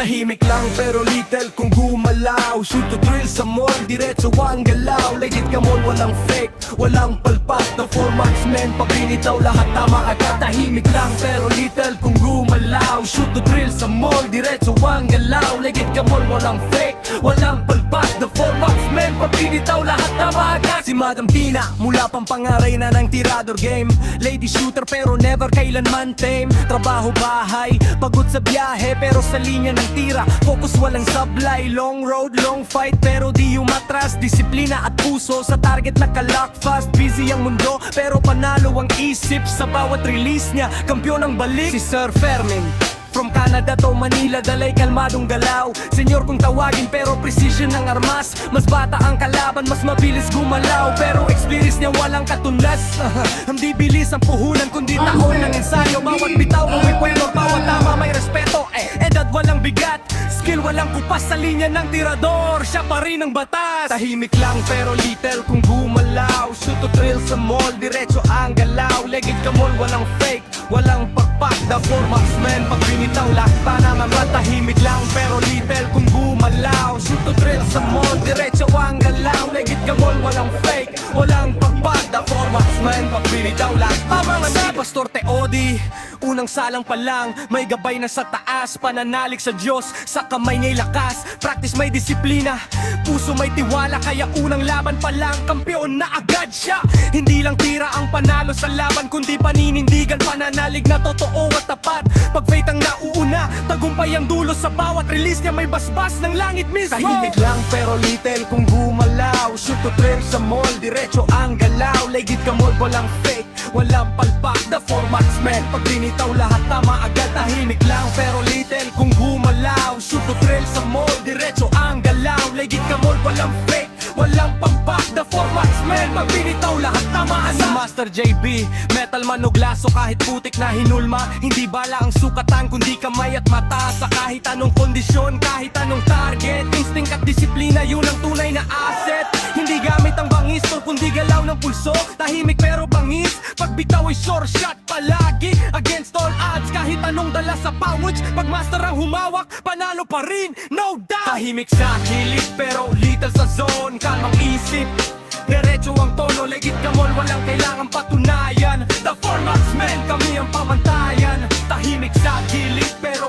Tahimik lang pero little kung gumalaw. Shoot to drill sa mall, diretso ang galaw. Legit ka mall, walang fake, walang palpak. The 4 marksmen, pabinitaw lahat tama agad. Tahimik lang pero little kung gumalaw. Shoot to drill sa mall, diretso ang galaw. Legit ka mall, walang fake, walang palpak. The 4 marksmen, pabinitaw lahat tama agad. Si Madam Tina, mula pang pangaray na ng tirador game. Lady shooter pero never kailanman tame. Trabaho bahay, pagod sa biyahe pero sa linya ng tira. Focus walang sablay, long road, long fight pero di umatras. Disiplina at puso sa target nakalock fast. Busy ang mundo pero panalo ang isip. Sa bawat release niya, kampiyon ang balik. Si Sir Fermin from Canada to Manila, dalay kalmadong galaw. Senyor kung tawagin pero precision ng armas. Mas bata ang kalaban, mas mabilis gumalaw. Pero experience niya walang katunlas. Hindi bilis ang puhunan kundi taon ng ensayo. Bawat bitaw may kwento, bawat tama may respeto. Edad walang bigat, skill walang kupas sa linya ng tirador. Siya pa rin ang batas. Tahimik lang pero little kung gumalaw. Shoot to thrill sa mall, diretso ang galaw. Legit ka mall, walang fake, walang pakpak. The 4 marksmen, pag binitaw lahat pa naman. Tahimik lang pero little kung gumalaw. Shoot to thrill sa mall, diretso ang galaw. Legit ka mall, walang fake, walang pakpak. The 4 marksmen, pag binitaw lahat pa naman. Si Pastor Teodi, unang salang pa lang, may gabay na sa taas. Pananalig sa Diyos, sa kamay niya'y lakas. Practice may disiplina, puso may tiwala. Kaya unang laban pa lang, kampiyon na agad siya. Hindi lang tira ang panalo sa laban, kundi paninindigan, pananalig na totoo at tapat. Pag faith ang nauuna, tagumpay ang dulo. Sa bawat release niya may basbas ng langit mismo. Tahimik lang pero little kung gumalaw. Shoot to thrill sa mall, diretso ang galaw. Legit ka mall, walang fake, walang palpak. The 4 marksmen, pag binitaw lahat tama agad. Tahimik lang pero little kung gumalaw. Shoot to thrill sa mall, diretso ang galaw. Legit ka mall, walang fake, walang pampak. The 4 marksmen, pag binitaw lahat tama agad. Si Master JB, metal manuglaso kahit putik na hinulma. Hindi bala ang sukatan kundi kamay at mata. Sa kahit anong kondisyon, kahit anong target. Instinct at disiplina, yun ang tunay na asset. Hindi gamit ang bangis kundi galaw ng pulso. Tahimik pero bangis, pagbitaw ay sure shot palagi. Against all odds, kahit anong dala sa pouch. Pag master ang humawak, panalo pa rin, no doubt. Tahimik sa gilid pero little sa zone. Kalmang isip, diretso ang tono. Legit ka mall, walang kailangang patunayan. The 4 marksmen, kami ang pamantayan. Tahimik sa gilid pero